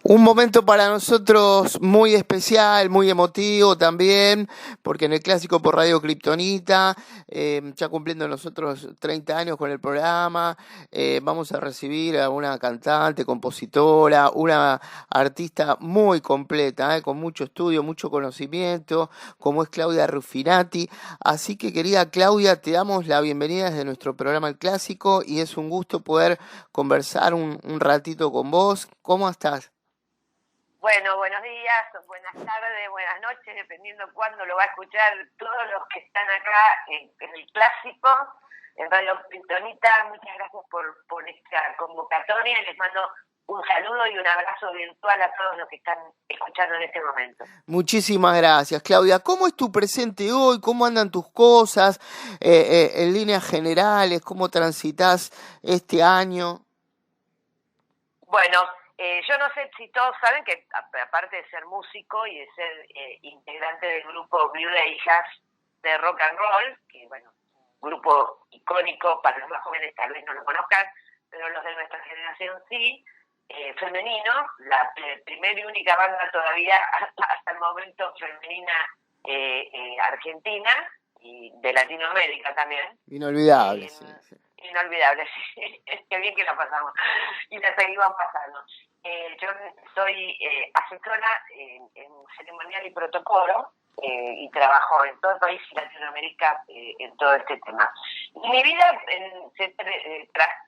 Un momento para nosotros muy especial, muy emotivo también, porque en el Clásico por Radio Kriptonita, ya cumpliendo nosotros 30 años con el programa, vamos a recibir a una cantante, compositora, una artista muy completa, con mucho estudio, mucho conocimiento, como es Claudia Ruffinati. Así que querida Claudia, te damos la bienvenida desde nuestro programa El Clásico y es un gusto poder conversar un ratito con vos. ¿Cómo estás? Bueno, buenos días, buenas tardes, buenas noches, dependiendo cuándo lo va a escuchar todos los que están acá en el Clásico, en Radio Pintonita. Muchas gracias por esta convocatoria. Les mando un saludo y un abrazo virtual a todos los que están escuchando en este momento. Muchísimas gracias, Claudia. ¿Cómo es tu presente hoy? ¿Cómo andan tus cosas? En líneas generales, ¿cómo transitas este año? Bueno, yo no sé si todos saben que aparte de ser músico y de ser integrante del grupo Viuda y Jazz de Rock and Roll, que bueno, un grupo icónico, para los más jóvenes tal vez no lo conozcan, pero los de nuestra generación sí, femenino, la primera y única banda todavía hasta el momento femenina argentina y de Latinoamérica también. Inolvidable, sí, sí. Inolvidable, sí. Qué bien que la pasamos y la seguimos pasando. Yo soy asesora en ceremonial y protocolo y trabajo en todo el país y Latinoamérica en todo este tema. Y mi vida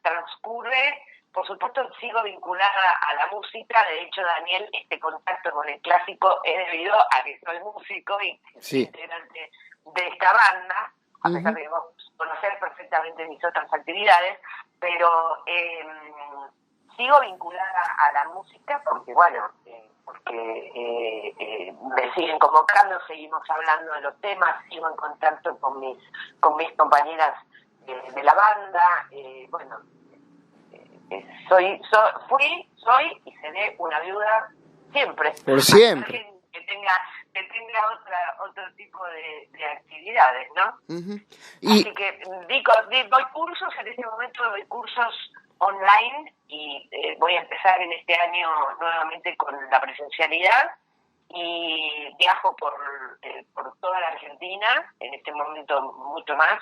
transcurre, por supuesto, sigo vinculada a la música. De hecho, Daniel, este contacto con el Clásico es debido a que soy músico y soy integrante de esta banda, a pesar de que vos conocer perfectamente mis otras actividades, pero sigo vinculada a la música porque, bueno, me siguen convocando, seguimos hablando de los temas, sigo en contacto con mis compañeras de la banda, bueno, fui, soy y seré una viuda siempre. Por siempre. Que tenga otro tipo de actividades, ¿no? Así que doy cursos, en este momento doy cursos online y voy a empezar en este año nuevamente con la presencialidad y viajo por toda la Argentina, en este momento mucho más.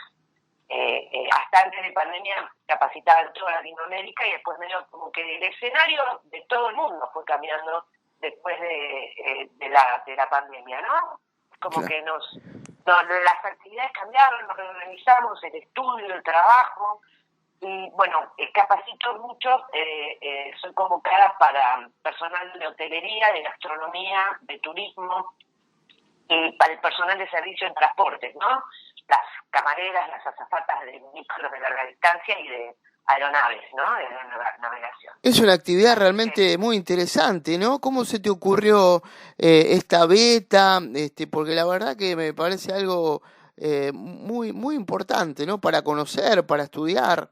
Hasta antes de pandemia capacitaba en toda Latinoamérica y después medio como que el escenario de todo el mundo fue cambiando después de la pandemia, ¿no? Como que las actividades cambiaron, nos reorganizamos, el estudio, el trabajo, y bueno, capacito mucho, soy convocada para personal de hotelería, de gastronomía, de turismo, y para el personal de servicio en transportes, ¿no? Las camareras, las azafatas de micros de larga distancia y de aeronaves, ¿no? De navegación. Es una actividad realmente muy interesante, ¿no? ¿Cómo se te ocurrió esta beta? Porque la verdad que me parece algo muy importante, ¿no? Para conocer, para estudiar.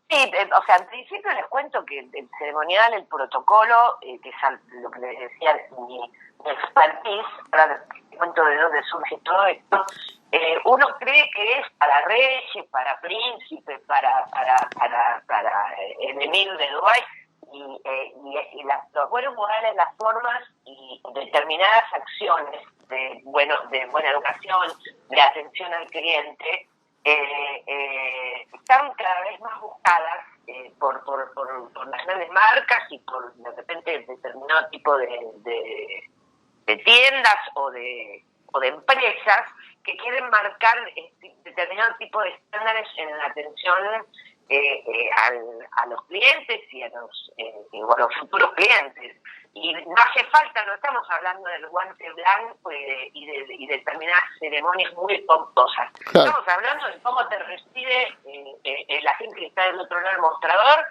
Sí, o sea, en principio les cuento que el ceremonial, el protocolo, que es lo que les decía, mi expertise, ahora les cuento de dónde surge todo esto. Uno cree que es para reyes, para príncipes, para el emir de Dubái, y los buenos modales, las formas y determinadas acciones de buena educación, de atención al cliente, están cada vez más buscadas por las grandes marcas y por de repente determinado tipo de tiendas o de empresas que quieren marcar determinado tipo de estándares en la atención a los clientes y a los futuros clientes. Y no hace falta, no estamos hablando del guante blanco y de determinadas ceremonias muy pomposas. Claro. Estamos hablando de cómo te recibe la gente que está del otro lado del mostrador,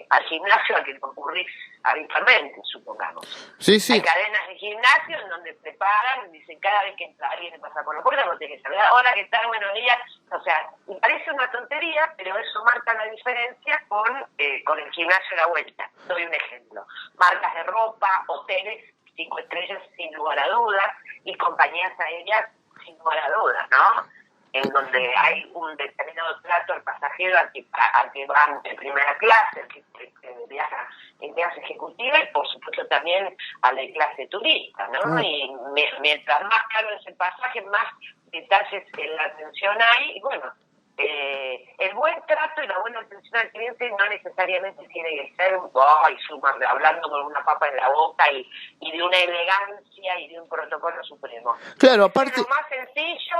al gimnasio al que concurrís habitualmente, supongamos. Sí, sí. Hay cadenas de gimnasio en donde preparan, dicen cada vez que entra alguien y pasa por la puerta, no tiene que saludar, hola, ¿qué tal? Buenos días. O sea, me parece una tontería, pero eso marca la diferencia con el gimnasio de la vuelta. Doy un ejemplo. Marcas de ropa, hoteles, 5 estrellas sin lugar a dudas, y compañías aéreas sin lugar a dudas, ¿no? En donde hay un determinado trato al pasajero al que van en primera clase, al que viaja clase ejecutiva y por supuesto también a la clase turista, ¿no? Y mientras más caro es el pasaje, más detalles en la atención hay, y bueno, el buen trato y la buena atención al cliente no necesariamente tiene que ser hablando con una papa en la boca y de una elegancia y de un protocolo supremo. Claro, aparte... Lo más sencillo,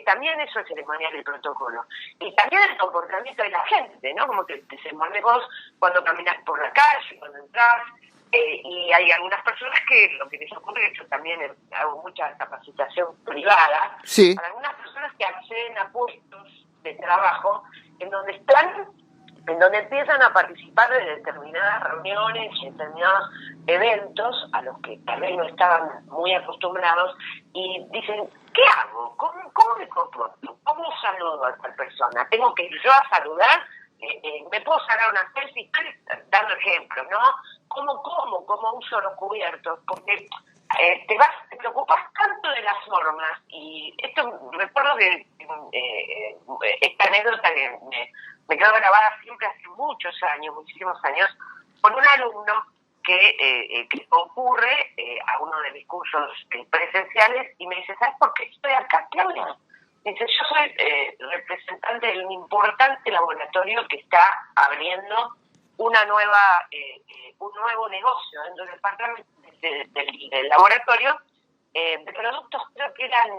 también eso es ceremonial y protocolo. Y también el comportamiento de la gente, ¿no? Como te desenvolves vos cuando caminas por la calle, cuando entras. Y hay algunas personas que lo que les ocurre, yo también hago mucha capacitación privada, sí. Para algunas personas que acceden a puestos de trabajo en donde empiezan a participar de determinadas reuniones y determinados eventos a los que tal vez no estaban muy acostumbrados y dicen, ¿qué hago? ¿Cómo me comporto? ¿Cómo saludo a esta persona? ¿Tengo que ir yo a saludar? ¿Me puedo sacar una selfie? Dando ejemplos, ¿no? ¿Cómo uso los cubiertos? Porque te preocupas tanto de las formas y esto recuerdo que esta anécdota que me quedó grabada siempre hace muchísimos años, con un alumno que concurre a uno de mis cursos presenciales y me dice, ¿sabes por qué estoy acá, Claudia? Dice, yo soy representante de un importante laboratorio que está abriendo un nuevo negocio dentro del departamento del laboratorio de productos, creo que eran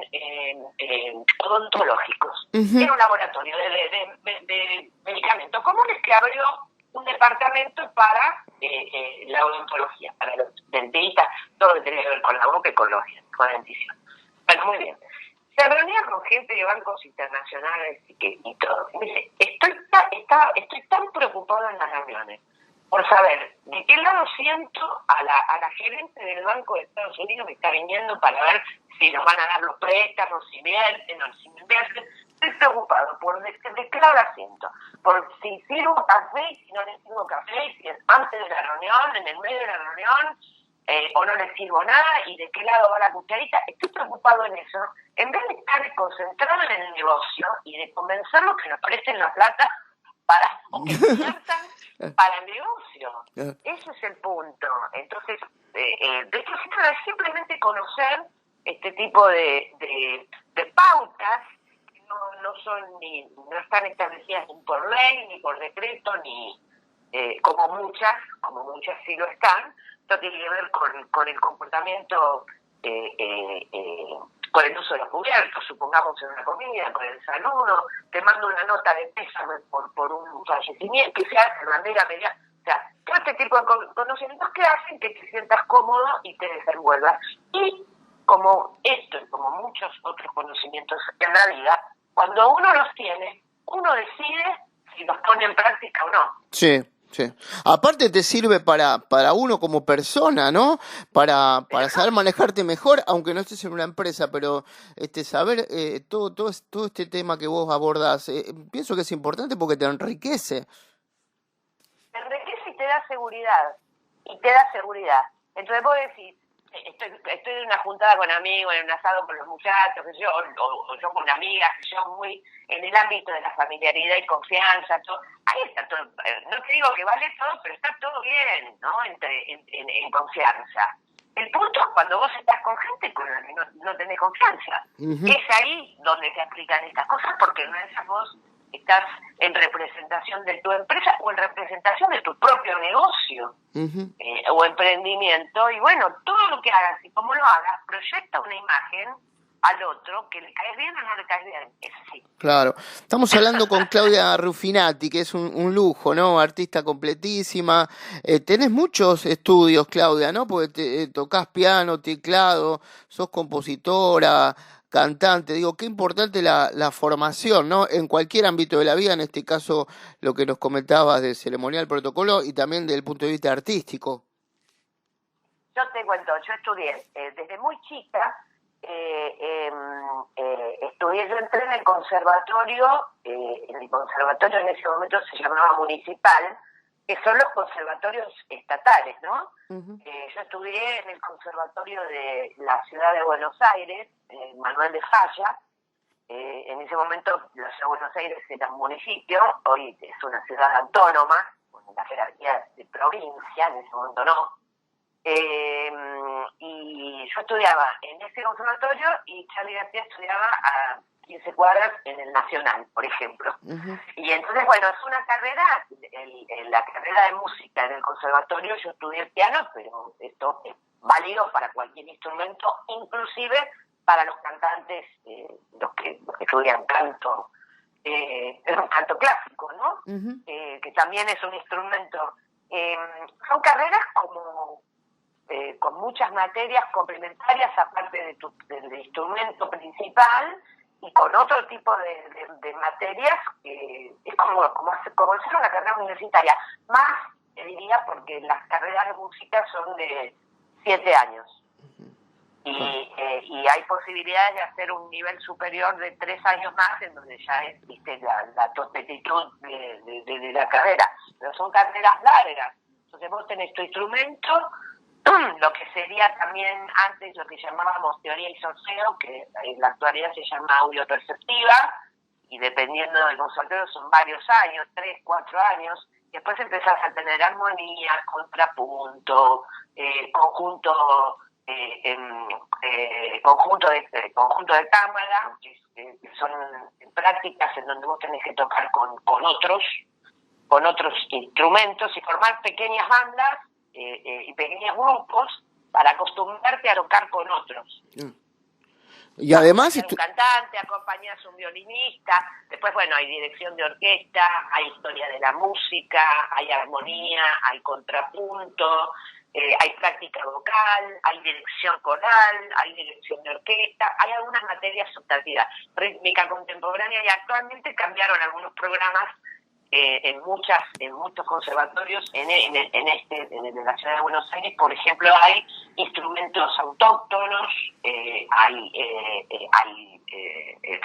odontológicos. Era un laboratorio de medicamentos comunes que abrió un departamento para la odontología, para los dentistas, todo lo que tenía que ver con la boca y con dentición. Bueno, muy bien. Se reunía con gente de bancos internacionales y todo. Me dice, estoy tan preocupado en las reuniones por saber de qué lado siento a la gerente del Banco de Estados Unidos que está viniendo para ver si nos van a dar los préstamos, si invierten o si no invierten. Estoy preocupado por de qué lado la siento, por si sirvo café, si no le sirvo café, si es antes de la reunión, en el medio de la reunión, o no le sirvo nada y de qué lado va la cucharita. Estoy preocupado en eso, en vez de estar concentrado en el negocio y de convencerlos que nos presten la plata para que inviertan para el negocio. Ese es el punto. Entonces, de hecho, es simplemente conocer este tipo de pautas que no están establecidas ni por ley, ni por decreto, ni como muchas sí lo están. Esto tiene que ver con el comportamiento, con el uso de los cubiertos, supongamos en una comida, con el saludo, te mando una nota de pésame por un fallecimiento, que se hace de manera media, o sea, todo este tipo de conocimientos que hacen que te sientas cómodo y te desenvuelvas. Y como esto y como muchos otros conocimientos en la vida, cuando uno los tiene, uno decide si los pone en práctica o no. Sí. Sí. Aparte te sirve para uno como persona, ¿no? Para saber manejarte mejor, aunque no estés en una empresa, pero saber todo este tema que vos abordás, pienso que es importante porque te enriquece. Te enriquece y te da seguridad. Entonces vos decís, estoy en una juntada con amigos, en un asado con los muchachos, o yo con amigas, muy en el ámbito de la familiaridad y confianza, todo. Ahí está todo. No te digo que vale todo, pero está todo bien, ¿no? En confianza. El punto es cuando vos estás con gente con la que no tenés confianza. Es ahí donde te aplican estas cosas, porque no es vos estás en representación de tu empresa o en representación de tu propio negocio o emprendimiento, y bueno, todo lo que hagas y cómo lo hagas proyecta una imagen al otro que le caes bien o no le caes bien, es así. Claro, estamos hablando con Claudia Ruffinati, que es un lujo, ¿no? Artista completísima. Tenés muchos estudios, Claudia, ¿no? Porque tocás piano, teclado, sos compositora, cantante. Digo, qué importante la formación, ¿no? En cualquier ámbito de la vida, en este caso lo que nos comentabas de ceremonial, protocolo y también desde el punto de vista artístico. Yo te cuento, yo estudié desde muy chica. Yo entré en el conservatorio en ese momento se llamaba municipal, que son los conservatorios estatales, ¿no? Yo estudié en el conservatorio de la ciudad de Buenos Aires, Manuel de Falla. En ese momento la ciudad de Buenos Aires era un municipio, hoy es una ciudad autónoma, con la jerarquía de provincia, en ese momento no. Y yo estudiaba en ese conservatorio y Charly García estudiaba a 15 cuadras en el Nacional, por ejemplo. Uh-huh. Y entonces, bueno, es una carrera, la carrera de música en el conservatorio, yo estudié el piano, pero esto es válido para cualquier instrumento, inclusive para los cantantes, los que estudian canto, es un canto clásico, ¿no? Uh-huh. Que también es un instrumento. Son carreras como con muchas materias complementarias aparte del instrumento principal y con otro tipo de materias que es como hacer una carrera universitaria. Más, diría, porque las carreras de música son de 7 años. Y hay posibilidades de hacer un nivel superior de 3 años más, en donde ya es, viste, la totetitud de la carrera. Pero son carreras largas. Entonces vos tenés tu instrumento, lo que sería también antes lo que llamábamos teoría y solfeo, que en la actualidad se llama audioperceptiva, y dependiendo del conservatorio son varios años, 3, 4 años. Después empezás a tener armonía, contrapunto, conjunto de cámara, que son prácticas en donde vos tenés que tocar con otros instrumentos y formar pequeñas bandas y pequeños grupos para acostumbrarte a tocar con otros. Y además un cantante, acompañas un violinista, después bueno, hay dirección de orquesta, hay historia de la música, hay armonía, hay contrapunto, hay práctica vocal, hay dirección coral, hay dirección de orquesta, hay algunas materias sustantivas. Rítmica contemporánea, y actualmente cambiaron algunos programas en muchos conservatorios en la ciudad de Buenos Aires. Por ejemplo, hay instrumentos autóctonos, hay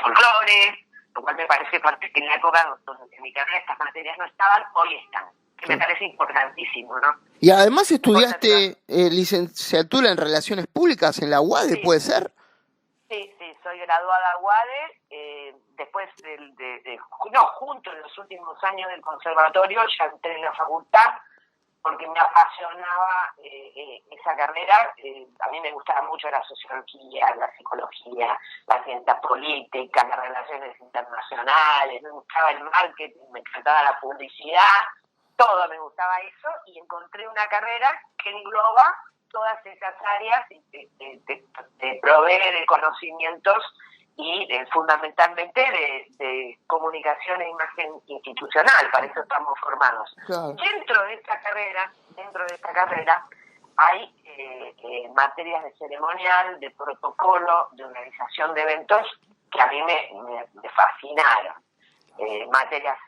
folclore, lo cual me parece que en la época donde en mi carrera estas materias no estaban, hoy están, que me parece importantísimo, ¿no? Y además estudiaste licenciatura en Relaciones Públicas en la UADE, sí. ¿Puede ser? Sí, soy graduada UADE, después junto en los últimos años del conservatorio ya entré en la facultad porque me apasionaba esa carrera. A mí me gustaba mucho la sociología, la psicología, la ciencia política, las relaciones internacionales, me gustaba el marketing, me encantaba la publicidad, todo me gustaba eso, y encontré una carrera que engloba todas esas áreas de proveer de conocimientos y fundamentalmente de comunicación e imagen institucional. Para eso estamos formados. Claro. Dentro de esta carrera hay materias de ceremonial, de protocolo, de organización de eventos que a mí me fascinaron. Materias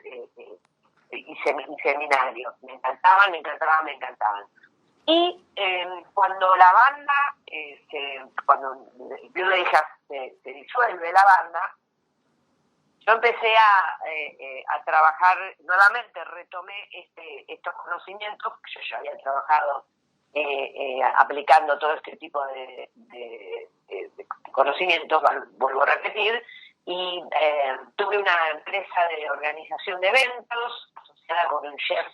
y seminarios. Me encantaban. Y cuando la banda, cuando yo le dije se disuelve la banda, yo empecé a trabajar nuevamente, retomé estos conocimientos, yo ya había trabajado aplicando todo este tipo de conocimientos, vuelvo a repetir, y tuve una empresa de organización de eventos asociada con un chef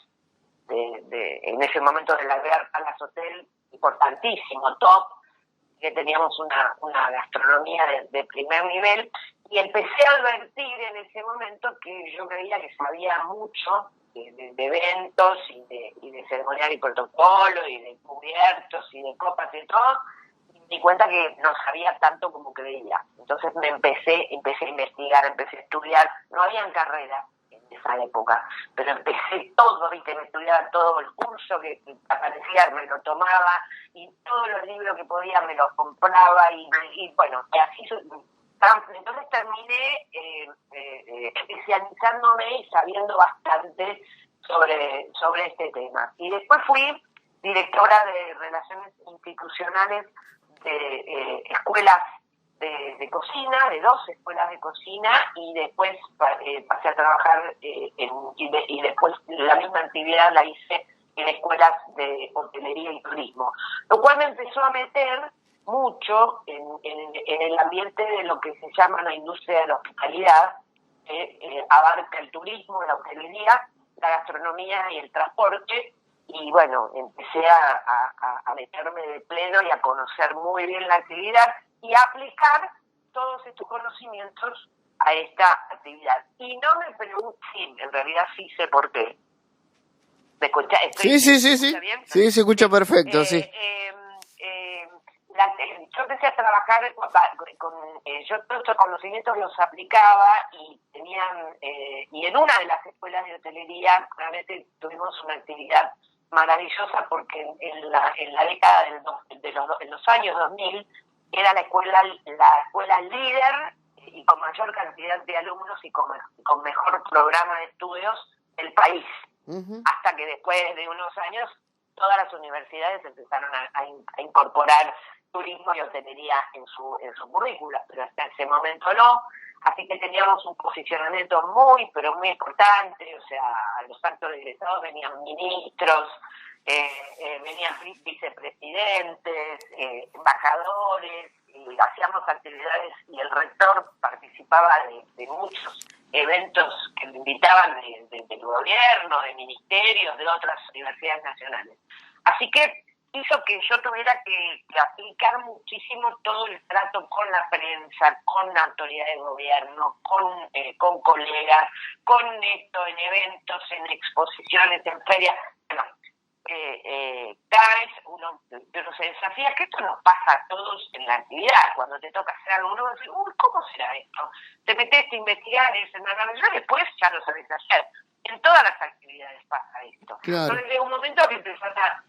en ese momento de la Real Palace Hotel, importantísimo, top, que teníamos una gastronomía de primer nivel, y empecé a advertir en ese momento que yo creía que sabía mucho de eventos y de ceremonial y protocolo y de cubiertos y de copas y todo, y me di cuenta que no sabía tanto como creía. Entonces empecé a investigar, empecé a estudiar. No habían carreras en esa época, pero empecé todo, me estudiaba todo el curso que aparecía, me lo tomaba, y todos los libros que podía me los compraba, y bueno, así. Entonces terminé especializándome y sabiendo bastante sobre este tema. Y después fui directora de Relaciones Institucionales de escuelas de cocina, de 2 escuelas de cocina, y después pasé a trabajar y después la misma actividad la hice en escuelas de hotelería y turismo, lo cual me empezó a meter mucho en el ambiente de lo que se llama la industria de la hospitalidad, que abarca el turismo, la hotelería la gastronomía y el transporte, y bueno, empecé a meterme de pleno y a conocer muy bien la actividad y a aplicar todos estos conocimientos a esta actividad. Y no me pregunto, sí, en realidad sí sé por qué. ¿Me escucha? Sí. Bien? Sí, se escucha perfecto, sí. Yo empecé a trabajar yo todos estos conocimientos los aplicaba y tenían y en una de las escuelas de hotelería realmente tuvimos una actividad maravillosa porque en la década en los años 2000 era la escuela líder y con mayor cantidad de alumnos y con mejor programa de estudios del país. Uh-huh. Hasta que después de unos años todas las universidades empezaron a incorporar turismo y hotelería en su currícula, pero hasta ese momento no. Así que teníamos un posicionamiento pero muy importante. O sea, a los actos de egresados venían ministros, venían vicepresidentes, embajadores, y hacíamos actividades y el rector participaba de muchos eventos que me invitaban del gobierno, de ministerios, de otras universidades nacionales. Así que hizo que yo tuviera que aplicar muchísimo todo el trato con la prensa, con la autoridad de gobierno, con colegas, con esto en eventos, en exposiciones, en ferias. Bueno, cada vez uno se desafía, que esto nos pasa a todos en la actividad. Cuando te toca hacer algo nuevo, dices, uy, ¿cómo será esto? Te metes a investigar, es maravilloso, después ya lo sabes hacer. En todas las actividades pasa esto. Claro. Entonces llega un momento que empezás a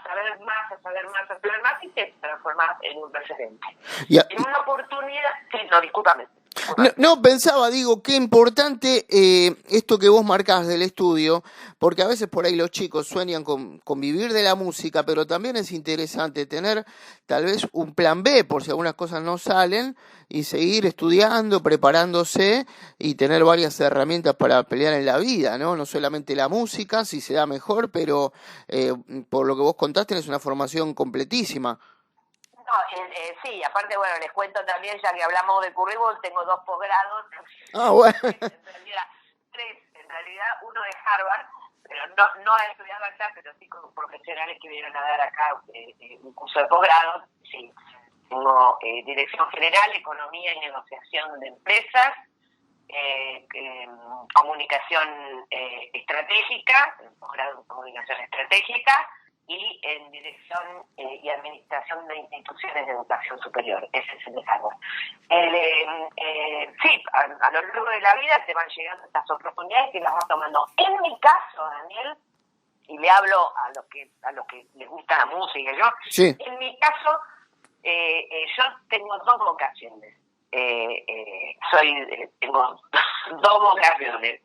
saber más y te transformas en un referente. En una oportunidad, sí, no, discúlpame. No, pensaba, digo, qué importante esto que vos marcás del estudio, porque a veces por ahí los chicos sueñan con vivir de la música, pero también es interesante tener tal vez un plan B por si algunas cosas no salen y seguir estudiando, preparándose y tener varias herramientas para pelear en la vida, ¿no? No solamente la música, si se da mejor, pero por lo que vos contaste es una formación completísima. No, sí, aparte, bueno, les cuento también, ya que hablamos de currículum, tengo 2 posgrados. Ah, bueno. En realidad, uno de Harvard, pero no he estudiado acá, pero sí con profesionales que vinieron a dar acá un curso de posgrado. Sí, tengo Dirección General, Economía y Negociación de Empresas, Comunicación Estratégica, posgrado en Comunicación Estratégica, y en Dirección y Administración de Instituciones de Educación Superior. Ese es el de Harvard. Sí, a lo largo de la vida te van llegando estas oportunidades que las vas tomando. En mi caso, Daniel, y le hablo a los que les gusta la música, sí. En mi caso, yo tengo 2 vocaciones. Tengo 2 vocaciones.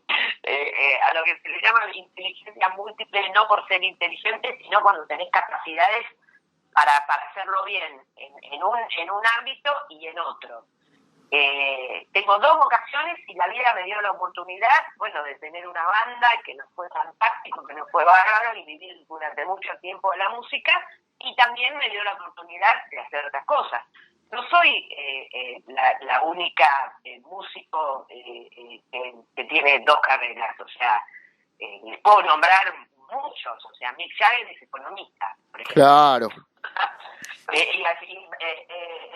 A lo que se le llama inteligencia múltiple, no por ser inteligente, sino cuando tenés capacidades para hacerlo bien en un ámbito y en otro. Tengo 2 vocaciones y la vida me dio la oportunidad, bueno, de tener una banda que nos fue fantástico, que nos fue bárbaro y vivir durante mucho tiempo de la música, y también me dio la oportunidad de hacer otras cosas. No soy la única músico que tiene 2 carreras, o sea, les puedo nombrar muchos, o sea, Mick Jagger es economista, por ejemplo. Claro. Y así,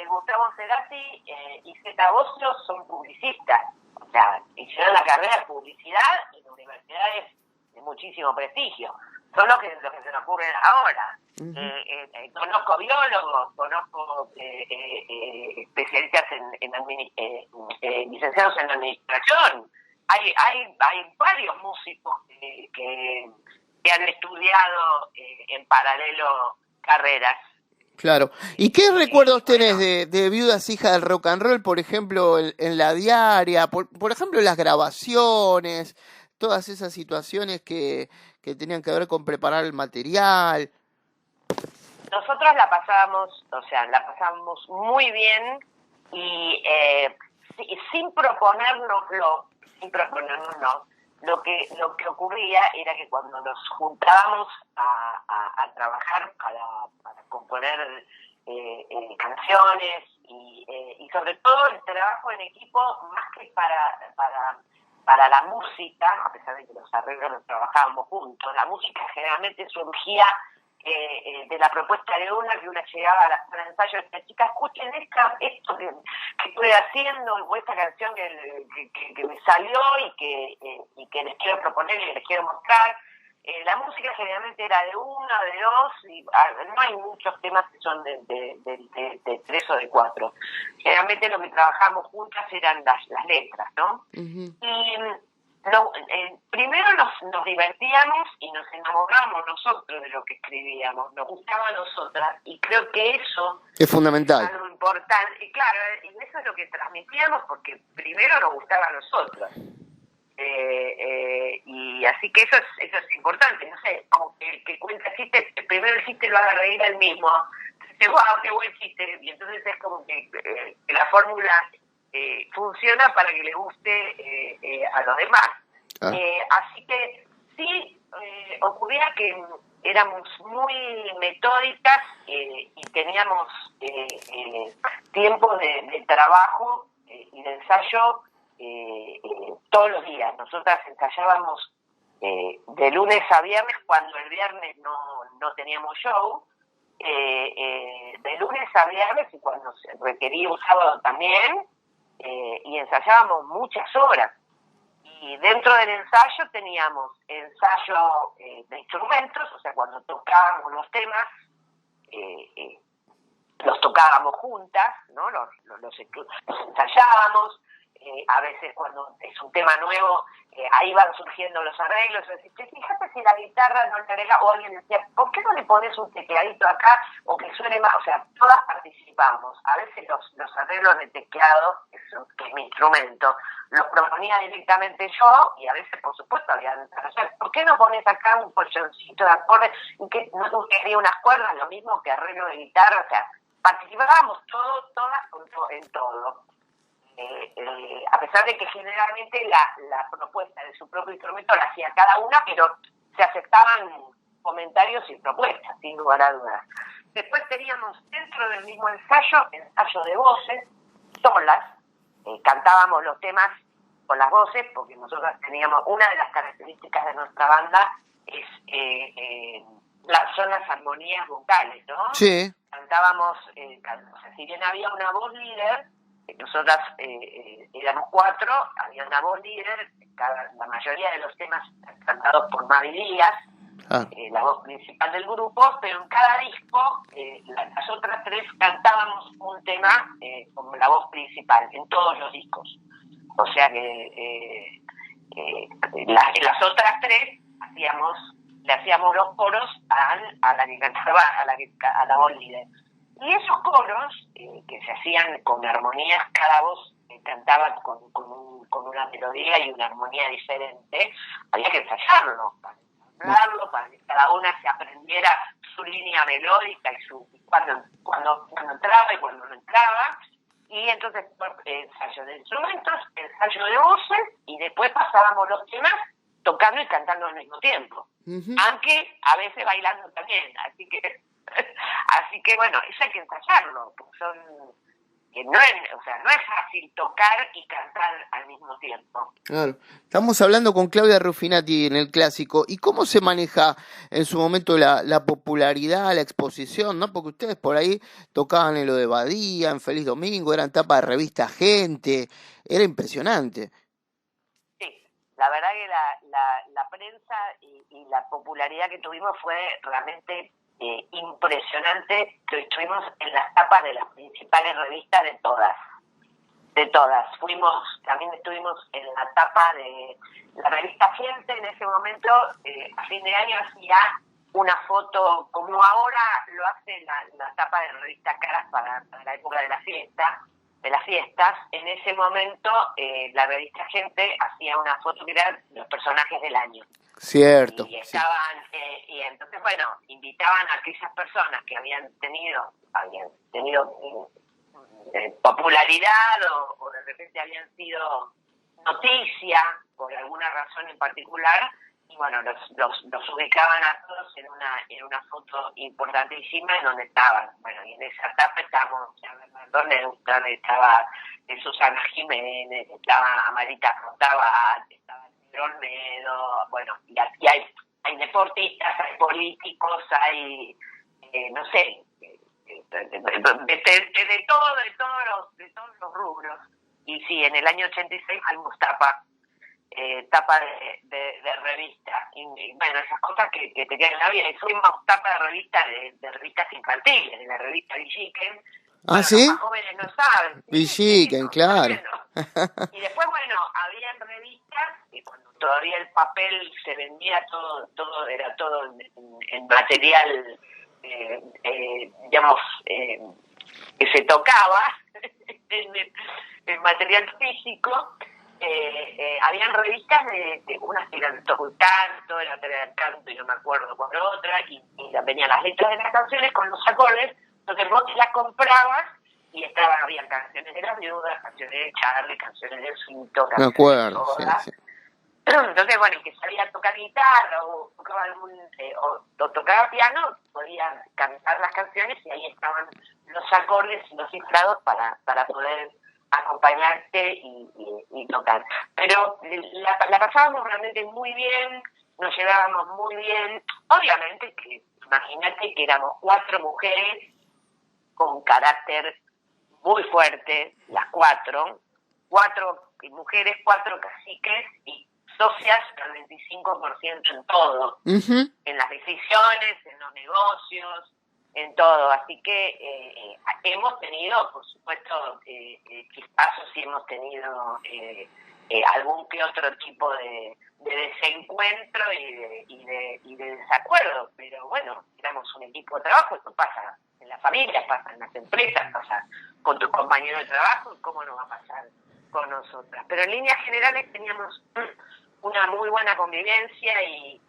Gustavo Cerati y Zeta Bosio son publicistas, o sea, hicieron la carrera de publicidad en universidades de muchísimo prestigio. Son los que se nos ocurren ahora. Uh-huh. Conozco biólogos, conozco especialistas en licenciados en administración. Hay varios músicos que han estudiado en paralelo carreras. Claro. ¿Y qué recuerdos tenés de Viudas Hijas del Rock and Roll, por ejemplo, en la diaria, por ejemplo, las grabaciones, todas esas situaciones que tenían que ver con preparar el material? Nosotros la pasábamos muy bien y sin proponérnoslo, lo que ocurría era que cuando nos juntábamos a trabajar para componer canciones y sobre todo el trabajo en equipo, más que para para la música, a pesar de que los arreglos los trabajábamos juntos, la música generalmente surgía de la propuesta de que una llegaba a la sala de ensayo y decía, chicas, escuchen esto que estoy haciendo, o esta canción que me salió y que les quiero proponer y les quiero mostrar. La música generalmente era de una, de dos, y no hay muchos temas que son de tres o de cuatro. Generalmente lo que trabajamos juntas eran las letras, ¿no? Uh-huh. Y primero nos divertíamos y nos enamoramos nosotros de lo que escribíamos, nos gustaba a nosotras, y creo que eso es fundamental. Es algo importante, y claro, y eso es lo que transmitíamos, porque primero nos gustaba a nosotros. Y así que eso es importante, no sé, como que cuenta chiste, primero el chiste lo haga reír al mismo, dice, wow, qué buen chiste, y entonces es como que la fórmula funciona para que le guste a los demás. Así que sí, ocurría que éramos muy metódicas y teníamos tiempo de trabajo y de ensayo todos los días. Nosotras ensayábamos de lunes a viernes, cuando el viernes no teníamos show, de lunes a viernes, y cuando se requería un sábado también, y ensayábamos muchas horas. Y dentro del ensayo teníamos ensayo de instrumentos, o sea, cuando tocábamos los temas, los tocábamos juntas, ¿no? Los ensayábamos. A veces cuando es un tema nuevo, ahí van surgiendo los arreglos, fíjate si la guitarra no le agrega, o alguien decía, ¿por qué no le pones un tecladito acá o que suene más? O sea, todas participamos. A veces los arreglos de teclado, que es mi instrumento, los proponía directamente yo, y a veces, por supuesto, o sea, ¿por qué no pones acá un colchoncito de acordes y que no te unas cuerdas, lo mismo que arreglo de guitarra? O sea, participábamos todas en todo. A pesar de que generalmente la propuesta de su propio instrumento la hacía cada una, pero se aceptaban comentarios y propuestas, sin lugar a dudas. Después teníamos dentro del mismo ensayo de voces, solas, cantábamos los temas con las voces, porque nosotros teníamos, una de las características de nuestra banda son las armonías vocales, ¿no? Sí. Cantábamos, o sea, si bien había una voz líder, nosotras éramos 4, había una voz líder, la mayoría de los temas cantados por Mavi Díaz, la voz principal del grupo, pero en cada disco las otras 3 cantábamos un tema como la voz principal, en todos los discos. O sea que las otras 3 le hacíamos los coros a la que cantaba, a la voz líder. Y esos coros, que se hacían con armonías, cada voz cantaba con una melodía y una armonía diferente, había que ensayarlo, para que cada una se aprendiera su línea melódica y cuando entraba y cuando no entraba. Y entonces, ensayo de instrumentos, ensayo de voces, y después pasábamos los temas tocando y cantando al mismo tiempo. Uh-huh. Aunque a veces bailando también, así que bueno, eso hay que ensayarlo, porque no es fácil tocar y cantar al mismo tiempo. Claro. Estamos hablando con Claudia Ruffinati en el Clásico. ¿Y cómo se maneja en su momento la popularidad, la exposición, ¿no? Porque ustedes por ahí tocaban en lo de Badía, en Feliz Domingo, eran tapa de revista Gente, era impresionante. Sí, la verdad que la prensa y la popularidad que tuvimos fue realmente impresionante, que estuvimos en las tapas de las principales revistas de todas. También estuvimos en la tapa de la revista Gente. En ese momento, a fin de año, hacía una foto, como ahora lo hace la tapa de revista Caras para la época de las fiestas. En ese momento, la revista Gente hacía una foto que era los personajes del año. Cierto. Y estaban, y entonces, bueno, invitaban a aquellas personas que habían tenido popularidad o de repente habían sido noticia por alguna razón en particular, y bueno, los ubicaban a todos en una foto importantísima en donde estaban. Bueno, y en esa etapa estábamos, estaba Susana Jiménez, estaba Amarita Fotabat, estaba Pedro Olmedo, bueno, y aquí hay deportistas, hay políticos, hay, no sé, de todos los rubros. Y sí, en el año 86 fuimos tapa de revista. Y bueno, esas cosas que te quedan en la vida. Y fuimos tapa de revista de revistas infantiles, de la revista Villiquen. ¿Ah, bueno, sí? Los más jóvenes no saben. Villiquen, claro. Y después, bueno, habían revistas y cuando todavía el papel se vendía todo era todo en material, digamos, que se tocaba, en material físico. Habían revistas de unas que eran todo canto, era del canto y no me acuerdo cuál otra, y venían las letras de las canciones con los acordes, entonces vos te las comprabas y había canciones de las viudas, canciones de Charlie, canciones de Fito, Me acuerdo, sí. Entonces, bueno, que sabía tocar guitarra o tocaba o tocaba piano, podía cantar las canciones y ahí estaban los acordes y los cifrados para poder acompañarte y tocar. Pero la pasábamos realmente muy bien, nos llevábamos muy bien. Obviamente que, imagínate que éramos 4 mujeres con carácter muy fuerte, las 4 mujeres, 4 caciques y socias al 25% en todo, en las decisiones, en los negocios, en todo. Así que hemos tenido, por supuesto, chispazos y hemos tenido algún que otro tipo de desencuentro y de desacuerdo, pero bueno, éramos un equipo de trabajo. Esto pasa en las familias, pasa en las empresas, pasa con tus compañeros de trabajo, ¿cómo no va a pasar con nosotras? Pero en líneas generales teníamos una muy buena convivencia y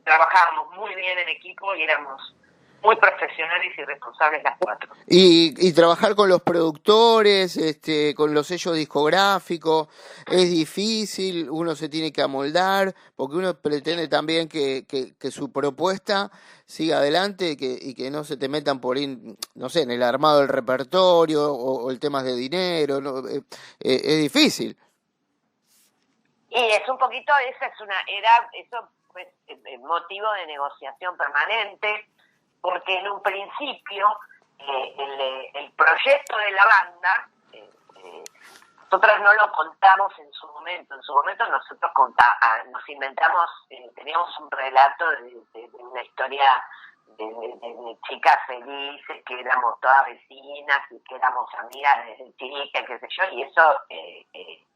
trabajábamos muy bien en equipo y éramos muy profesionales y responsables las 4. Y trabajar con los productores, con los sellos discográficos, es difícil, uno se tiene que amoldar, porque uno pretende también que su propuesta siga adelante y que no se te metan por no sé, en el armado del repertorio o el tema de dinero, ¿no? Es difícil. Y es un poquito, eso fue motivo de negociación permanente, porque en un principio el proyecto de la banda, nosotros no lo contamos en su momento nosotros nos inventamos, teníamos un relato de una historia de chicas felices, que éramos todas vecinas y que éramos amigas desde chica, qué sé yo, y eso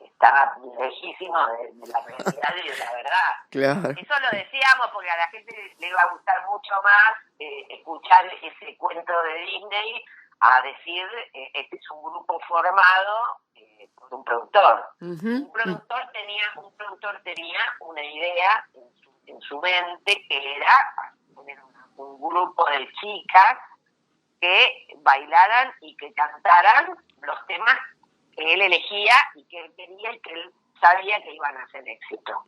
estaba lejísimo de la realidad y de la verdad. Claro. Eso lo decíamos porque a la gente le iba a gustar mucho más escuchar ese cuento de Disney a decir, este es un grupo formado por un productor. Un productor tenía una idea en su mente, que era poner un grupo de chicas que bailaran y que cantaran los temas que él elegía y que él quería y que él sabía que iban a ser éxito.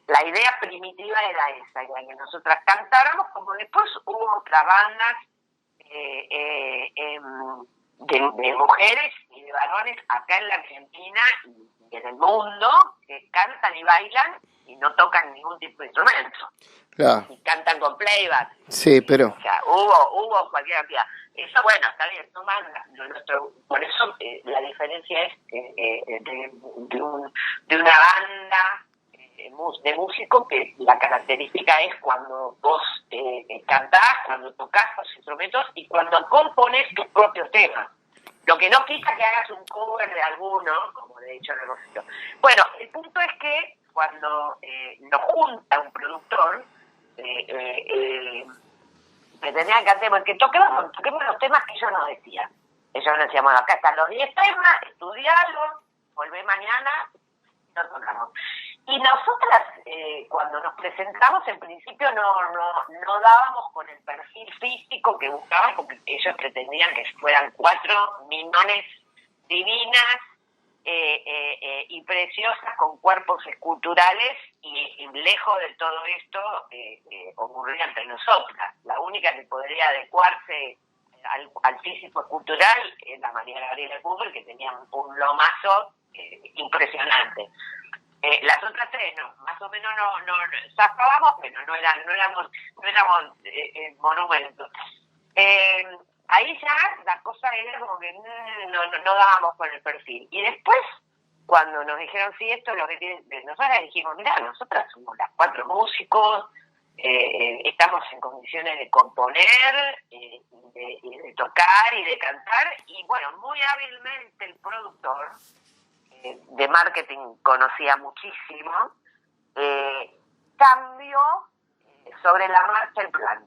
La idea primitiva era esa, era que nosotras cantáramos, como después hubo otras bandas de mujeres y de varones acá en la Argentina y en el mundo, que cantan y bailan y no tocan ningún tipo de instrumento. Claro. Y cantan con playback. Sí, pero... O sea, hubo cualquier cantidad. Eso, bueno, está bien, por eso la diferencia es de una banda de músicos, que la característica es cuando vos cantás, cuando tocas los instrumentos y cuando compones tus propios temas. Lo que no quita que hagas un cover de alguno, como de hecho lo hemos hecho. Bueno, el punto es que cuando nos junta un productor, me tenía que hacer, que toquemos los temas que ellos nos decían. Ellos nos decían, bueno, acá están los 10 temas, estudiarlos, volvé mañana, lo tocamos. Y nosotras, cuando nos presentamos, en principio no dábamos con el perfil físico que buscaban, porque ellos pretendían que fueran 4 minones divinas, y preciosas con cuerpos esculturales, y lejos de todo esto ocurría entre nosotras. La única que podría adecuarse al físico escultural es la María Gabriela Cooper, que tenía un lomazo impresionante. Las otras tres no, más o menos no zafábamos, pero no éramos monumentos. Ahí ya la cosa era como que no dábamos con el perfil. Y después, cuando nos dijeron, sí, esto es lo que tiene, nosotras dijimos, mira, nosotras somos las 4 músicos, estamos en condiciones de componer, de tocar y de cantar, y bueno, muy hábilmente el productor de marketing, conocía muchísimo, cambió sobre la marcha el plan.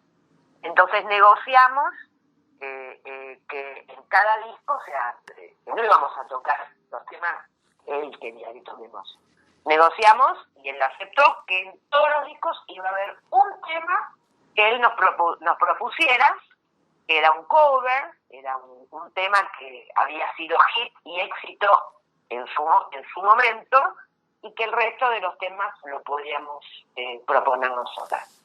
Entonces negociamos que en cada disco, o sea, no íbamos a tocar los temas que él quería que toquemos. Negociamos y él aceptó que en todos los discos iba a haber un tema que él nos propusiera, que era un cover, era un tema que había sido hit y éxito en su momento, y que el resto de los temas lo podíamos proponer nosotras.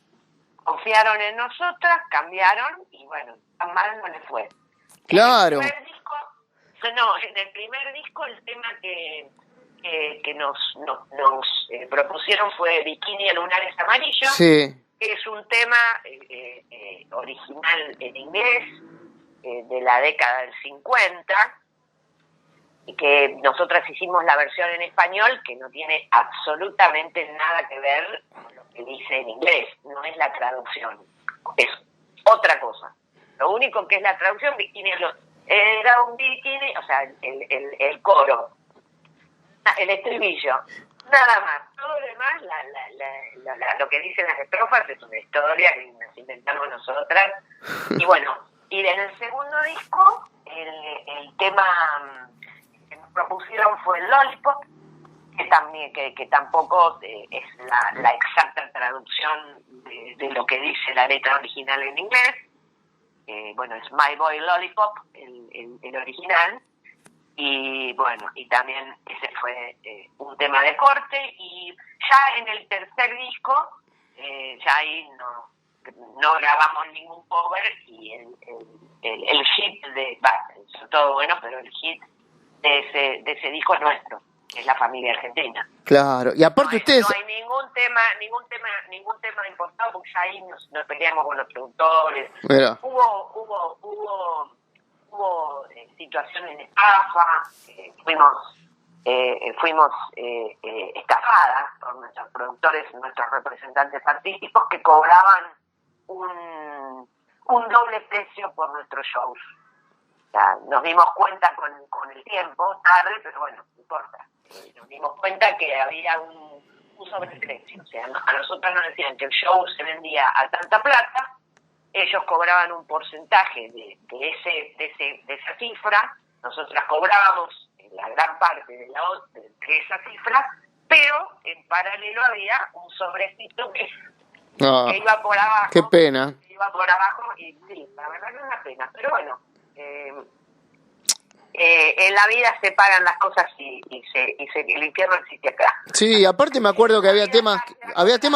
Confiaron en nosotras, cambiaron, y bueno, tan mal no les fue. Claro. En el primer disco el tema que nos propusieron fue Bikini en Lunares Amarillos, sí, que es un tema original en inglés, de la década del 50, y que nosotras hicimos la versión en español, que no tiene absolutamente nada que ver con lo que dice en inglés, no es la traducción, es otra cosa. Lo único que es la traducción, bikini, era un bikini, o sea, el coro, el estribillo, nada más. Todo lo demás, lo que dicen las estrofas, es una historia que nos inventamos nosotras. Y bueno, y en el segundo disco, el tema que nos propusieron fue el Lollipop, que también que tampoco es la exacta traducción de lo que dice la letra original en inglés. Bueno, es My Boy Lollipop, el original. Y bueno, y también ese fue un tema de corte. Y ya en el tercer disco, ya ahí no grabamos ningún cover, y el hit todo bueno, pero el hit de ese disco es nuestro, es La Familia Argentina. Claro, y aparte ustedes... No hay ningún tema importado, porque ya ahí nos peleamos con los productores. Mira. Hubo situaciones de estafa, fuimos estafadas por nuestros productores, nuestros representantes artísticos, que cobraban un doble precio por nuestros shows. O sea, nos dimos cuenta con el tiempo, tarde, pero bueno, no importa. Nos dimos cuenta que había un sobreprecio. O sea, a nosotros nos decían que el show se vendía a tanta plata, ellos cobraban un porcentaje de esa cifra, nosotras cobrábamos la gran parte de esa cifra, pero en paralelo había un sobrecito que iba por abajo. Qué pena. Iba por abajo, y sí, la verdad que es una pena, pero bueno, en la vida se pagan las cosas y el infierno existe acá. Sí, aparte me acuerdo que había temas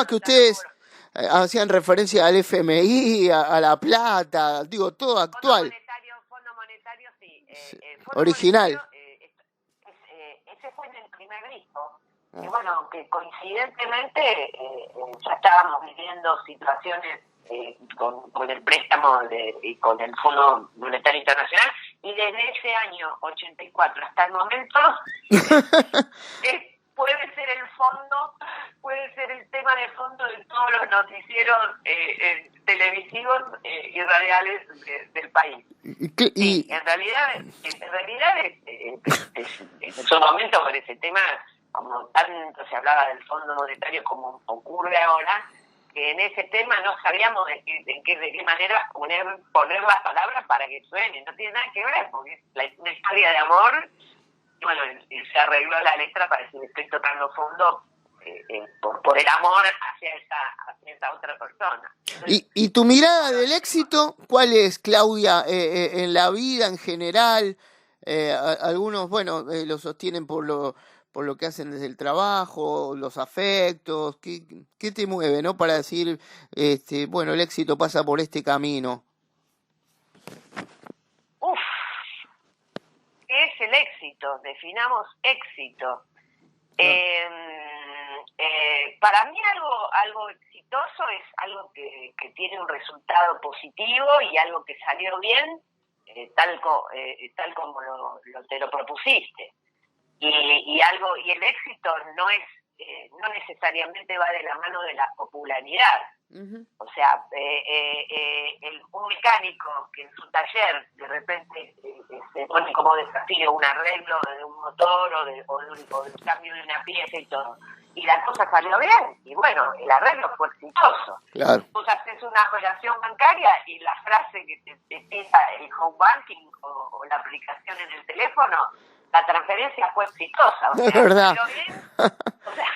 que ustedes hacían referencia al FMI, a La Plata, digo, todo actual. Fondo monetario, sí. Original. Monetario, ese fue en el primer disco. Y bueno, aunque coincidentemente ya estábamos viviendo situaciones con el préstamo y con el Fondo Monetario Internacional, y desde ese año 84 hasta el momento puede ser el tema de fondo de todos los noticieros televisivos y radiales del país. Sí, en realidad en su momento, por ese tema, como tanto se hablaba del Fondo Monetario como ocurre ahora, que en ese tema no sabíamos de qué manera poner las palabras para que suene. No tiene nada que ver, porque es una historia de amor. Y bueno, se arregló la letra para decir: estoy tocando fondo por el amor hacia esa otra persona. Entonces, ¿Y tu mirada del éxito cuál es, Claudia, en la vida en general? Algunos, bueno, lo sostienen por lo que hacen desde el trabajo, los afectos. ¿Qué te mueve, no? Para decir, bueno, el éxito pasa por este camino. Uf, ¿qué es el éxito? Definamos éxito. Para mí algo exitoso es algo que tiene un resultado positivo y algo que salió bien, tal como te lo propusiste. Y el éxito no necesariamente va de la mano de la popularidad. Uh-huh. O sea, un mecánico que en su taller de repente se pone como desafío un arreglo de un motor o de un cambio de una pieza y todo, y la cosa salió bien, y bueno, el arreglo fue exitoso. Claro. Vos haces una operación bancaria y la frase que te pida el home banking o la aplicación en el teléfono, la transferencia fue exitosa. O sea, es verdad. ¿salió bien? O sea,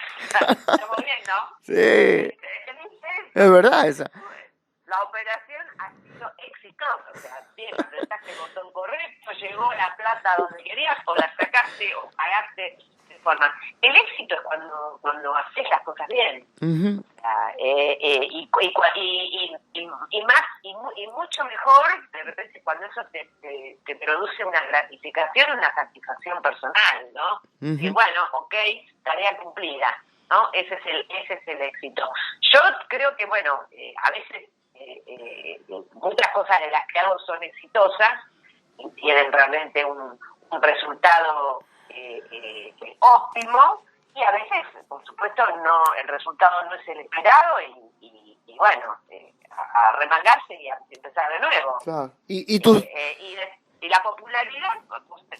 estamos bien, ¿no? Sí. Es verdad esa. La operación ha sido exitosa, o sea, bien, apretaste el botón correcto, llegó la plata donde querías, o la sacaste o pagaste de forma. El éxito es cuando haces las cosas bien. Uh-huh. O sea, y mucho mejor, de repente, cuando eso te produce una gratificación, una satisfacción personal, ¿no? Uh-huh. Y bueno, ok, tarea cumplida, ¿no? Ese es el éxito. Yo creo que, bueno, a veces muchas cosas de las que hago son exitosas y tienen realmente un resultado óptimo, y a veces, por supuesto, el resultado no es el esperado y bueno, a remangarse y a empezar de nuevo. Claro. Y la popularidad,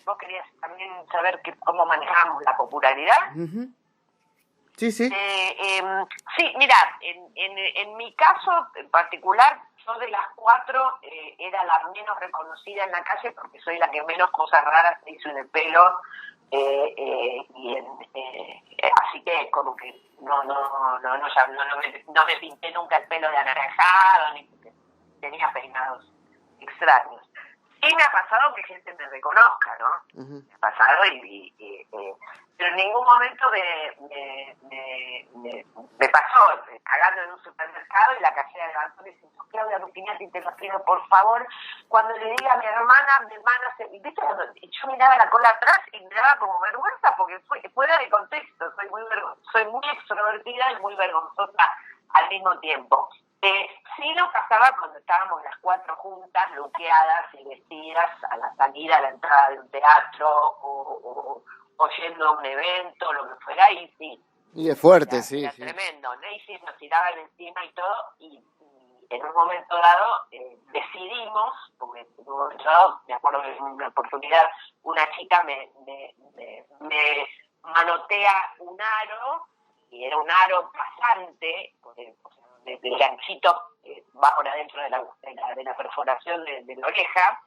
vos querías también saber cómo manejamos la popularidad. Uh-huh. Sí, sí. Sí, mira, en mi caso en particular, yo de las 4 era la menos reconocida en la calle porque soy la que menos cosas raras se hizo en el pelo, así que como que no me pinté nunca el pelo de anaranjado, ni tenía peinados extraños. Sí me ha pasado que gente me reconozca, ¿no? Uh-huh. Me ha pasado pero en ningún momento me pasó cagando en un supermercado y la cajera levantó y dice: Claudia Rupignati, te lo pido por favor, cuando le diga a mi hermana ¿viste? Yo miraba la cola atrás y me daba como vergüenza porque fue fuera de contexto, soy muy extrovertida y muy vergonzosa al mismo tiempo. Sí nos pasaba cuando estábamos las 4 juntas, luqueadas y vestidas a la salida, a la entrada de un teatro o yendo a un evento, lo que fuera, y sí. Y es fuerte, era, sí. Era tremendo, ¿no? Y sí, nos tiraban encima y todo, y en un momento dado decidimos, porque en un momento dado, me acuerdo que en una oportunidad una chica me manotea un aro, y era un aro pasante, de ganchito va por adentro de la perforación de la oreja,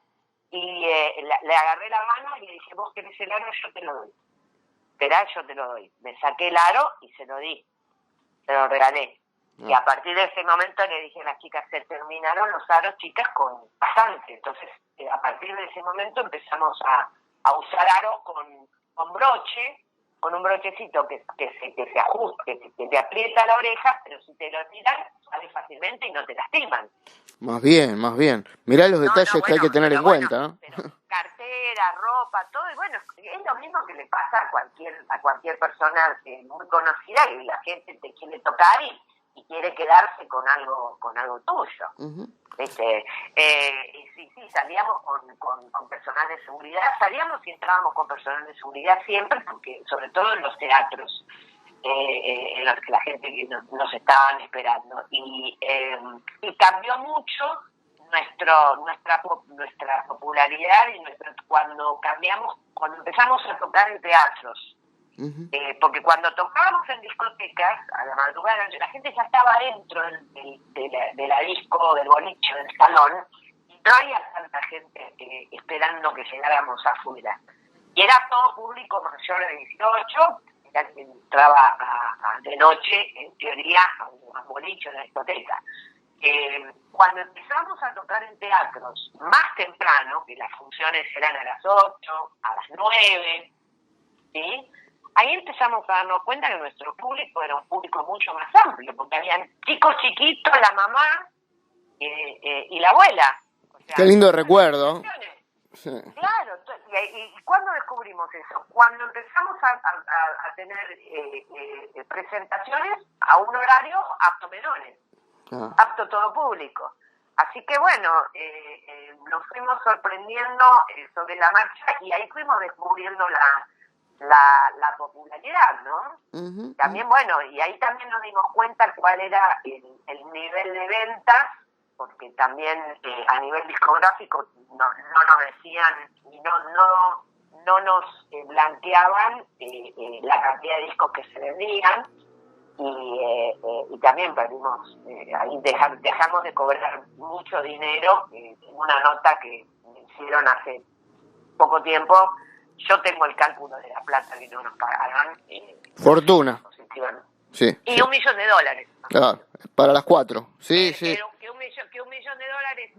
y le agarré la mano y le dije: vos querés el aro, yo te lo doy. Esperá, yo te lo doy. Me saqué el aro y se lo di, se lo regalé. Y a partir de ese momento le dije a las chicas: se terminaron los aros, chicas, con pasante. Entonces, a partir de ese momento empezamos a usar aros con broche, con un brochecito que se ajusta, que te aprieta la oreja, pero si te lo tiran, sale fácilmente y no te lastiman. Más bien. Mirá los detalles que hay que tener en cuenta, ¿no? Cartera, ropa, todo, y bueno, es lo mismo que le pasa a cualquier persona muy conocida, y la gente te quiere tocar y quiere quedarse con algo tuyo. Uh-huh. Sí, salíamos con personal de seguridad, salíamos y entrábamos con personal de seguridad siempre, porque sobre todo en los teatros, en los que la gente nos estaban esperando, y cambió mucho nuestra popularidad y cuando empezamos a tocar en teatros. Uh-huh. Porque cuando tocábamos en discotecas a la madrugada, la gente ya estaba dentro de la disco, del boliche, del salón, y no había tanta gente esperando que llegáramos afuera. Y era todo público mayor de 18, era que entraba de noche, en teoría, a un boliche, a una discoteca. cuando empezamos a tocar en teatros más temprano, que las funciones eran a las 8, a las 9, ¿sí? Ahí empezamos a darnos cuenta que nuestro público era un público mucho más amplio, porque habían chicos chiquitos, la mamá y la abuela. O sea, qué lindo recuerdo. Sí. Claro, y ¿cuándo descubrimos eso? Cuando empezamos a tener presentaciones a un horario apto menores, apto todo público. Así que bueno, nos fuimos sorprendiendo sobre la marcha y ahí fuimos descubriendo la popularidad, ¿no? Uh-huh. También, bueno, y ahí también nos dimos cuenta cuál era el nivel de ventas, porque también a nivel discográfico no nos decían y no nos blanqueaban la cantidad de discos que se vendían, y también perdimos, ahí dejamos de cobrar mucho dinero. Una nota que me hicieron hace poco tiempo, yo tengo el cálculo de la plata que no nos pagarán. Fortuna. Sí, y sí. $1 millón. Ah, para las 4, sí, sí. Pero que $1 millón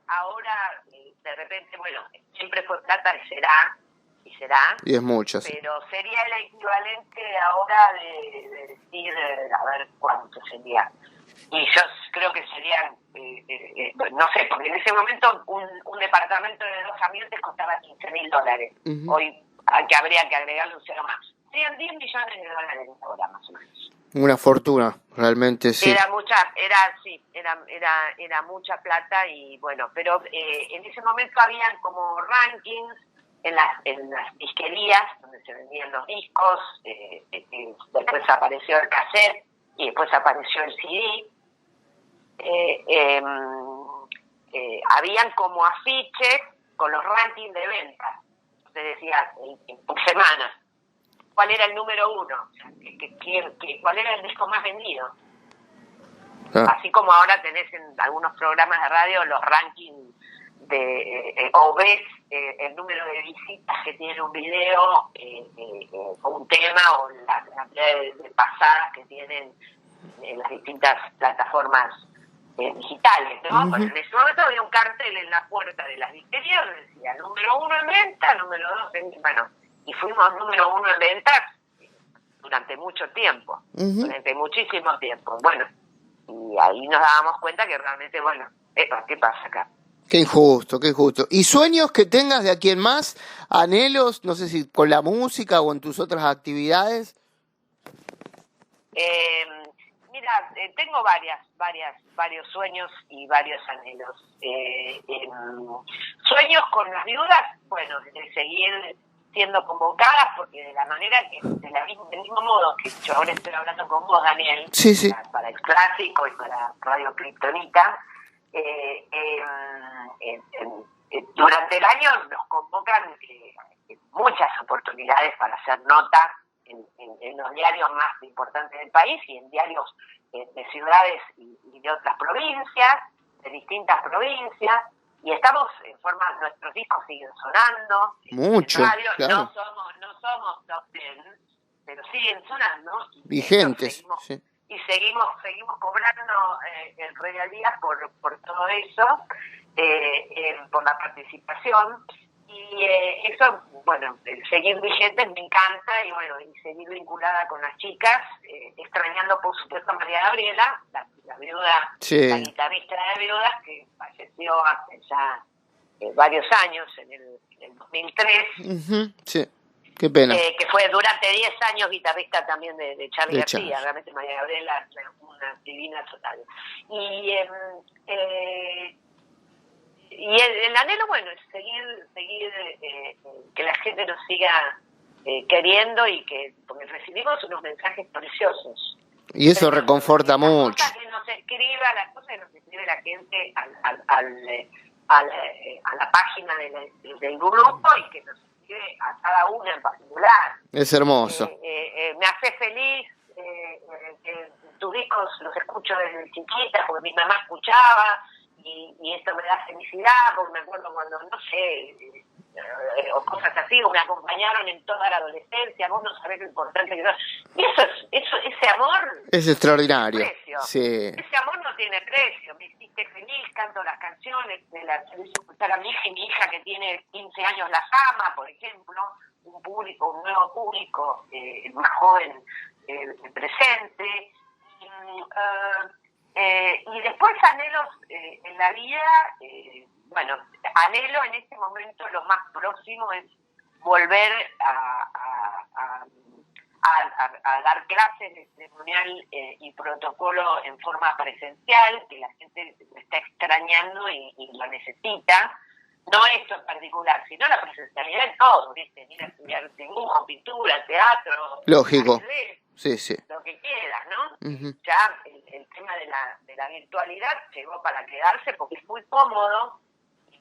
ahora, de repente, bueno, siempre fue plata y será. Y es mucho. Sí. Pero sería el equivalente ahora de decir, a ver cuánto sería. Y yo creo que serían, no sé, porque en ese momento un departamento de 2 ambientes costaba $15.000. Uh-huh. Hoy que habría que agregarle un cero más. Serían $10 millones ahora, más o menos. Una fortuna, realmente, sí. Era mucha plata, y bueno, pero en ese momento habían como rankings en las disquerías donde se vendían los discos, después apareció el cassette y después apareció el CD. Habían como afiches con los rankings de ventas. Se decía por semana cuál era el número 1, cuál era el disco más vendido. Así como ahora tenés en algunos programas de radio los rankings o ves el número de visitas que tiene un video o un tema, o la cantidad de pasadas que tienen en las distintas plataformas digitales, ¿no? Uh-huh. Bueno, en ese momento había un cartel en la puerta de las disquerías donde decía número 1 en venta, número 2 en... Bueno, y fuimos número 1 en ventas durante mucho tiempo, uh-huh. Durante muchísimo tiempo. Bueno, y ahí nos dábamos cuenta que realmente, bueno, ¿qué pasa acá? Qué injusto, qué injusto. ¿Y sueños que tengas de aquí en más? ¿Anhelos? No sé si con la música o en tus otras actividades. Mira, tengo varios sueños y varios anhelos. Sueños con las viudas, bueno, de seguir siendo convocadas, porque de la manera que, del mismo modo que yo ahora estoy hablando con vos, Daniel, sí, sí. Para el Clásico y para Radio Kriptonita, durante el año nos convocan muchas oportunidades para hacer nota en los diarios más importantes del país y en diarios de ciudades y de otras provincias, de distintas provincias, y estamos en forma, nuestros discos siguen sonando mucho, en radio, claro. no somos top 10, pero siguen sonando, vigentes, sí. Y seguimos cobrando regalías por todo eso, por la participación, y eso, bueno, seguir vigentes me encanta, y bueno, y seguir vinculada con las chicas, extrañando por supuesto a María Gabriela, la viuda, sí. La guitarrista de Viudas, que falleció hace ya varios años, en el 2003. Uh-huh, sí. Qué pena. Que fue durante 10 años guitarrista también de Charly García. Realmente María Gabriela, una divina total. Y el anhelo, bueno, es seguir que la gente nos siga queriendo, y porque recibimos unos mensajes preciosos. Y eso reconforta mucho. Las cosas que nos escribe la gente a la página del grupo, y que nos a cada una en particular. Es hermoso. Me hace feliz que tus discos los escucho desde chiquita, porque mi mamá escuchaba, y esto me da felicidad, porque me acuerdo cuando, no sé, o cosas así, o me acompañaron en toda la adolescencia. Vos no sabés lo importante que Y ese amor es extraordinario. Sí. Ese amor no tiene precio. Me hiciste feliz, canto las canciones, la hice escuchar a mi hija que tiene 15 años las ama, por ejemplo, un nuevo público, más joven, presente. Y después anhelos en la vida, anhelo en este momento lo más próximo es volver a dar clases de ceremonial y protocolo en forma presencial, que la gente lo está extrañando y lo necesita. No esto en particular, sino la presencialidad en todo, ¿viste? Ir a estudiar dibujo, pintura, teatro. Lógico. Sí. Lo que quieras, ¿no? Ya el tema de la virtualidad llegó para quedarse porque es muy cómodo.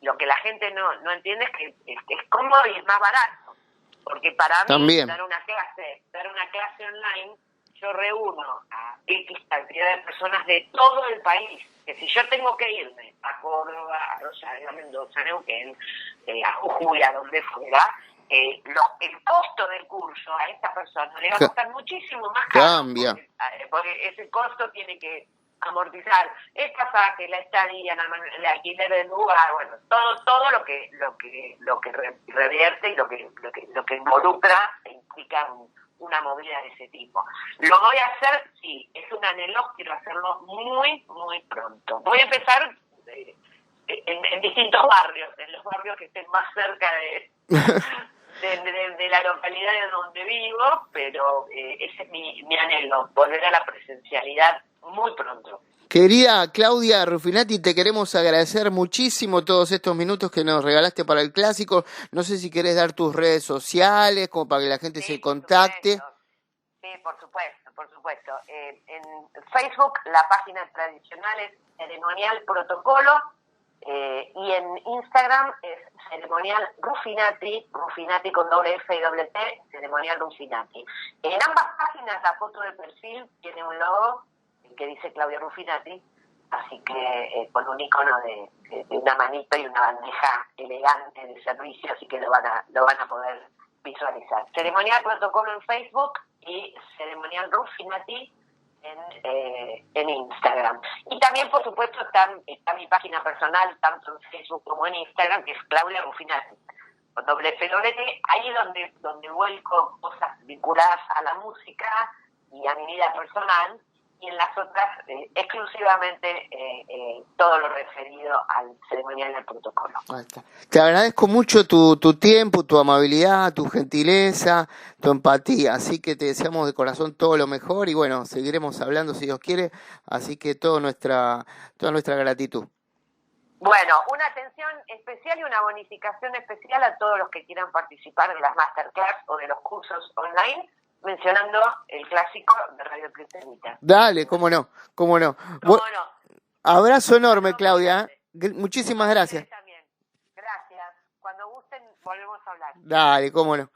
Lo que la gente no entiende es que es cómodo y es más barato. Porque para mí, dar una clase online, yo reúno a X cantidad de personas de todo el país. Que si yo tengo que irme a Córdoba, a Rosario, a Mendoza, a Neuquén, a Jujuy, a donde fuera, el costo del curso a esta persona le va a costar muchísimo más caro. Porque ese costo tiene que amortizar el pasaje, la estadía, el alquiler del lugar, bueno, todo lo que revierte y lo que involucra e implica una movida de ese tipo. Lo voy a hacer, sí, es un anhelo, quiero hacerlo muy, muy pronto. Voy a empezar en distintos barrios, en los barrios que estén más cerca de la localidad de donde vivo, pero ese es mi anhelo, volver a la presencialidad muy pronto. Querida Claudia Rufinati, te queremos agradecer muchísimo todos estos minutos que nos regalaste para el clásico. No sé si querés dar tus redes sociales como para que la gente se contacte. Sí, por supuesto. En Facebook la página tradicional es Ceremonial Protocolo y en Instagram es Ceremonial Rufinati con doble F y doble T, Ceremonial Rufinati. En ambas páginas la foto de perfil tiene un logo que dice Claudia Rufinati, así que con un icono de una manito y una bandeja elegante de servicio, así que lo van a poder visualizar. Ceremonial Protocolo en Facebook y Ceremonial Rufinati en Instagram. Y también, por supuesto, está mi página personal, tanto en Facebook como en Instagram, que es Claudia Rufinati, con doble F, doble T, ahí donde vuelco cosas vinculadas a la música y a mi vida personal, y en las otras exclusivamente todo lo referido al ceremonial del protocolo. Te agradezco mucho tu tiempo, tu amabilidad, tu gentileza, tu empatía, así que te deseamos de corazón todo lo mejor y bueno, seguiremos hablando si Dios quiere, así que toda nuestra gratitud. Bueno, una atención especial y una bonificación especial a todos los que quieran participar de las masterclass o de los cursos online, mencionando el clásico de Radio Kriptonita. Dale, cómo no. Abrazo enorme, Claudia. Muchísimas gracias. También. Gracias. Cuando gusten, volvemos a hablar. Dale, cómo no.